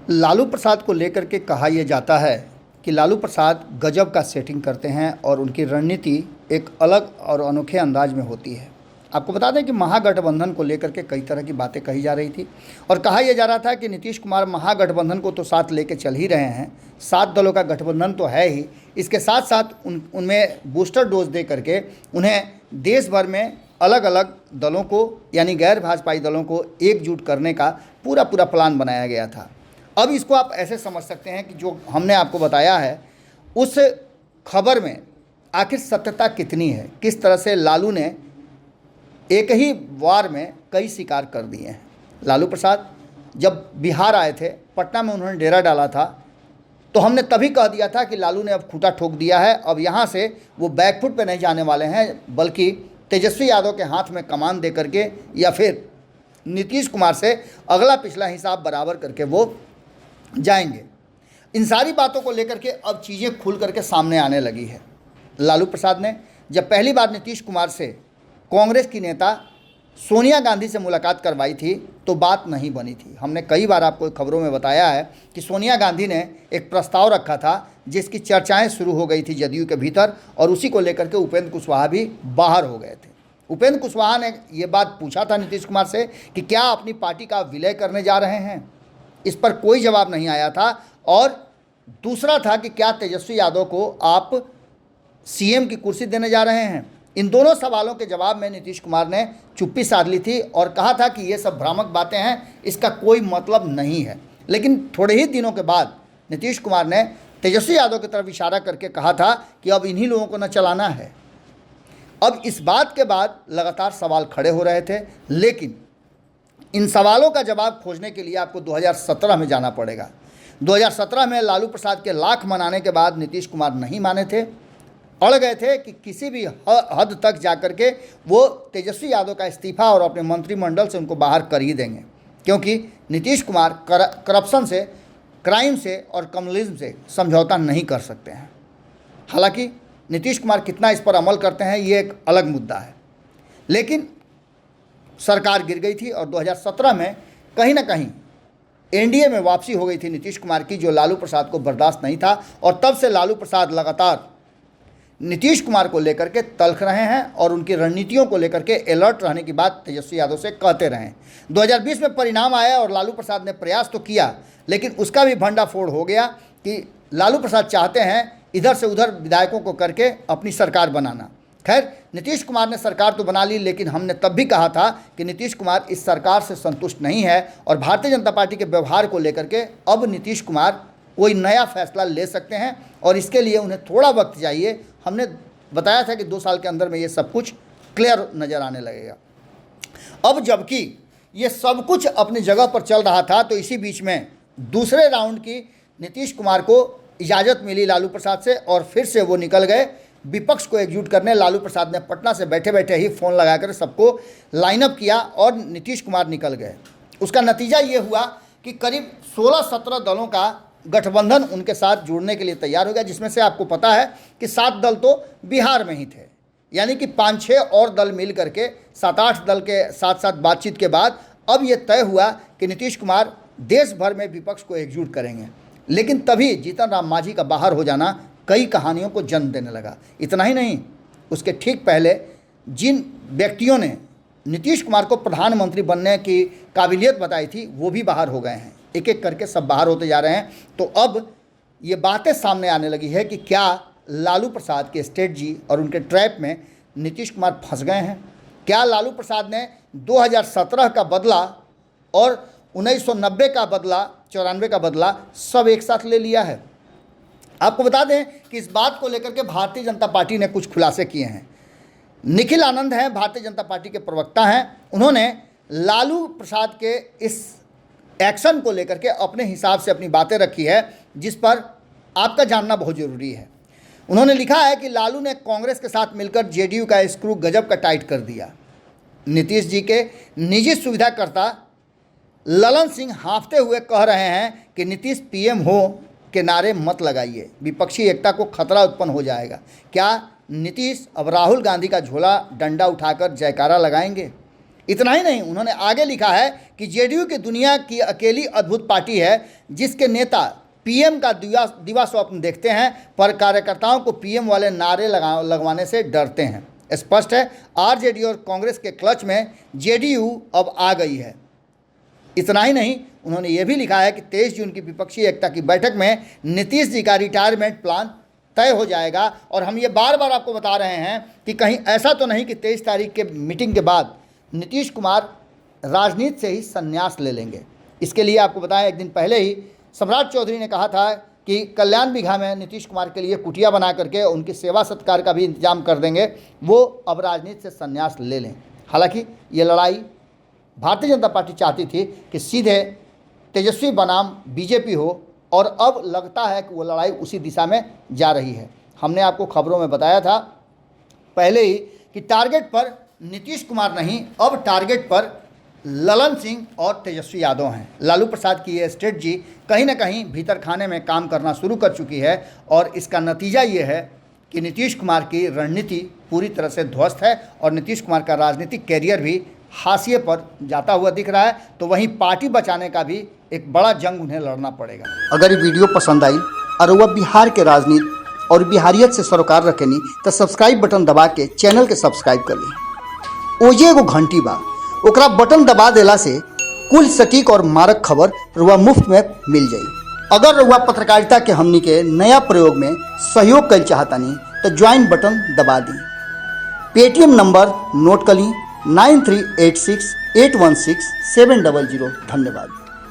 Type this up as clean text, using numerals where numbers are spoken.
लालू प्रसाद को लेकर के कहा यह जाता है कि लालू प्रसाद गजब का सेटिंग करते हैं और उनकी रणनीति एक अलग और अनोखे अंदाज में होती है। आपको बता दें कि महागठबंधन को लेकर के कई तरह की बातें कही जा रही थी और कहा यह जा रहा था कि नीतीश कुमार महागठबंधन को तो साथ लेके चल ही रहे हैं, 7 दलों का गठबंधन तो है ही, इसके साथ साथ उनमें बूस्टर डोज दे करके उन्हें देश भर में अलग अलग दलों को यानी गैर भाजपाई दलों को एकजुट करने का पूरा प्लान बनाया गया था। अब इसको आप ऐसे समझ सकते हैं कि जो हमने आपको बताया है उस खबर में आखिर सत्यता कितनी है, किस तरह से लालू ने एक ही वार में कई शिकार कर दिए हैं। लालू प्रसाद जब बिहार आए थे, पटना में उन्होंने डेरा डाला था, तो हमने तभी कह दिया था कि लालू ने अब खूंटा ठोक दिया है, अब यहाँ से वो बैकफुट पे नहीं जाने वाले हैं, बल्कि तेजस्वी यादव के हाथ में कमान दे करके या फिर नीतीश कुमार से अगला पिछला हिसाब बराबर करके वो जाएंगे। इन सारी बातों को लेकर के अब चीज़ें खुल करके सामने आने लगी है। लालू प्रसाद ने जब पहली बार नीतीश कुमार से कांग्रेस की नेता सोनिया गांधी से मुलाकात करवाई थी तो बात नहीं बनी थी। हमने कई बार आपको खबरों में बताया है कि सोनिया गांधी ने एक प्रस्ताव रखा था जिसकी चर्चाएं शुरू हो गई थी जदयू के भीतर, और उसी को लेकर के उपेंद्र कुशवाहा भी बाहर हो गए थे। उपेंद्र कुशवाहा ने ये बात पूछा था नीतीश कुमार से कि क्या अपनी पार्टी का विलय करने जा रहे हैं। इस पर कोई जवाब नहीं आया था। और दूसरा था कि क्या तेजस्वी यादव को आप सीएम की कुर्सी देने जा रहे हैं। इन दोनों सवालों के जवाब में नीतीश कुमार ने चुप्पी साध ली थी और कहा था कि ये सब भ्रामक बातें हैं, इसका कोई मतलब नहीं है। लेकिन थोड़े ही दिनों के बाद नीतीश कुमार ने तेजस्वी यादव की तरफ इशारा करके कहा था कि अब इन्हीं लोगों को न चलाना है। अब इस बात के बाद लगातार सवाल खड़े हो रहे थे, लेकिन इन सवालों का जवाब खोजने के लिए आपको 2017 में जाना पड़ेगा। 2017 में लालू प्रसाद के लाख मनाने के बाद नीतीश कुमार नहीं माने थे, अड़ गए थे कि किसी भी हद तक जाकर के वो तेजस्वी यादव का इस्तीफा और अपने मंत्रिमंडल से उनको बाहर कर ही देंगे, क्योंकि नीतीश कुमार करप्शन से, क्राइम से और कम्युनिज्म से समझौता नहीं कर सकते हैं। हालांकि नीतीश कुमार कितना इस पर अमल करते हैं ये एक अलग मुद्दा है, लेकिन सरकार गिर गई थी और 2017 में कहीं ना कहीं एनडीए में वापसी हो गई थी नीतीश कुमार की, जो लालू प्रसाद को बर्दाश्त नहीं था। और तब से लालू प्रसाद लगातार नीतीश कुमार को लेकर के तल्ख रहे हैं और उनकी रणनीतियों को लेकर के अलर्ट रहने की बात तेजस्वी यादव से कहते रहे। 2020 में परिणाम आया और लालू प्रसाद ने प्रयास तो किया, लेकिन उसका भी भंडाफोड़ हो गया कि लालू प्रसाद चाहते हैं इधर से उधर विधायकों को करके अपनी सरकार बनाना। खैर, नीतीश कुमार ने सरकार तो बना ली, लेकिन हमने तब भी कहा था कि नीतीश कुमार इस सरकार से संतुष्ट नहीं है और भारतीय जनता पार्टी के व्यवहार को लेकर के अब नीतीश कुमार कोई नया फैसला ले सकते हैं और इसके लिए उन्हें थोड़ा वक्त चाहिए। हमने बताया था कि 2 साल के अंदर में ये सब कुछ क्लियर नज़र आने लगेगा। अब जबकि ये सब कुछ अपनी जगह पर चल रहा था, तो इसी बीच में दूसरे राउंड की नीतीश कुमार को इजाज़त मिली लालू प्रसाद से और फिर से वो निकल गए विपक्ष को एकजुट करने। लालू प्रसाद ने पटना से बैठे बैठे ही फ़ोन लगाकर सबको लाइनअप किया और नीतीश कुमार निकल गए। उसका नतीजा ये हुआ कि करीब 16-17 दलों का गठबंधन उनके साथ जुड़ने के लिए तैयार हो गया, जिसमें से आपको पता है कि 7 दल तो बिहार में ही थे, यानी कि 5-6 और दल मिल करके 7-8 दल के साथ साथ बातचीत के बाद अब ये तय हुआ कि नीतीश कुमार देश भर में विपक्ष को एकजुट करेंगे। लेकिन तभी जीतन राम मांझी का बाहर हो जाना कई कहानियों को जन्म देने लगा। इतना ही नहीं, उसके ठीक पहले जिन व्यक्तियों ने नीतीश कुमार को प्रधानमंत्री बनने की काबिलियत बताई थी वो भी बाहर हो गए हैं। एक एक करके सब बाहर होते जा रहे हैं। तो अब ये बातें सामने आने लगी है कि क्या लालू प्रसाद के स्ट्रेटजी और उनके ट्रैप में नीतीश कुमार फंस गए हैं। क्या लालू प्रसाद ने 2017 का बदला और 1990 का बदला, 94 का बदला सब एक साथ ले लिया है। आपको बता दें कि इस बात को लेकर के भारतीय जनता पार्टी ने कुछ खुलासे किए हैं। निखिल आनंद हैं, भारतीय जनता पार्टी के प्रवक्ता हैं, उन्होंने लालू प्रसाद के इस एक्शन को लेकर के अपने हिसाब से अपनी बातें रखी है, जिस पर आपका जानना बहुत ज़रूरी है। उन्होंने लिखा है कि लालू ने कांग्रेस के साथ मिलकर जेडीयू का स्क्रू गजब का टाइट कर दिया। नीतीश जी के निजी सुविधाकर्ता ललन सिंह हाँफते हुए कह रहे हैं कि नीतीश पीएम हो के नारे मत लगाइए, विपक्षी एकता को खतरा उत्पन्न हो जाएगा। क्या नीतीश अब राहुल गांधी का झोला डंडा उठाकर जयकारा लगाएंगे? इतना ही नहीं, उन्होंने आगे लिखा है कि जेडीयू की दुनिया की अकेली अद्भुत पार्टी है जिसके नेता पीएम का दिवा स्वप्न देखते हैं पर कार्यकर्ताओं को पीएम वाले नारे लगवाने से डरते हैं। स्पष्ट है, आरजेडी और कांग्रेस के क्लच में जेडीयू अब आ गई है। इतना ही नहीं, उन्होंने ये भी लिखा है कि 23 जून की विपक्षी एकता की बैठक में नीतीश जी का रिटायरमेंट प्लान तय हो जाएगा। और हम ये बार बार आपको बता रहे हैं कि कहीं ऐसा तो नहीं कि 23 तारीख के मीटिंग के बाद नीतीश कुमार राजनीति से ही संन्यास ले लेंगे। इसके लिए आपको बताएं, एक दिन पहले ही सम्राट चौधरी ने कहा था कि कल्याण बिघा में नीतीश कुमार के लिए कुटिया बना करके उनकी सेवा सत्कार का भी इंतजाम कर देंगे, वो अब राजनीति से संन्यास ले लें। हालांकि ये लड़ाई भारतीय जनता पार्टी चाहती थी कि सीधे तेजस्वी बनाम बीजेपी हो, और अब लगता है कि वो लड़ाई उसी दिशा में जा रही है। हमने आपको खबरों में बताया था पहले ही कि टारगेट पर नीतीश कुमार नहीं, अब टारगेट पर ललन सिंह और तेजस्वी यादव हैं। लालू प्रसाद की ये स्ट्रेटजी कहीं ना कहीं भीतर खाने में काम करना शुरू कर चुकी है, और इसका नतीजा ये है कि नीतीश कुमार की रणनीति पूरी तरह से ध्वस्त है और नीतीश कुमार का राजनीतिक कैरियर भी हाशिए पर जाता हुआ दिख रहा है। तो वहीं पार्टी बचाने का भी एक बड़ा जंग उन्हें लड़ना पड़ेगा। अगर ये वीडियो पसंद आई और वह बिहार के राजनीति और बिहारियत से सरोकार रखेनी तो सब्सक्राइब बटन दबा के चैनल के सब्सक्राइब कर ली। ओजे एगो घंटी बा, ओकरा बटन दबा देला से कुल सटीक और मारक खबर रुआ मुफ्त में मिल जाई। अगर रुआ पत्रकारिता के हमनी के नया प्रयोग में सहयोग कर चाहतानी तो ज्वाइन बटन दबा दी। पेटीएम नंबर नोट कर ली 9386816700। धन्यवाद।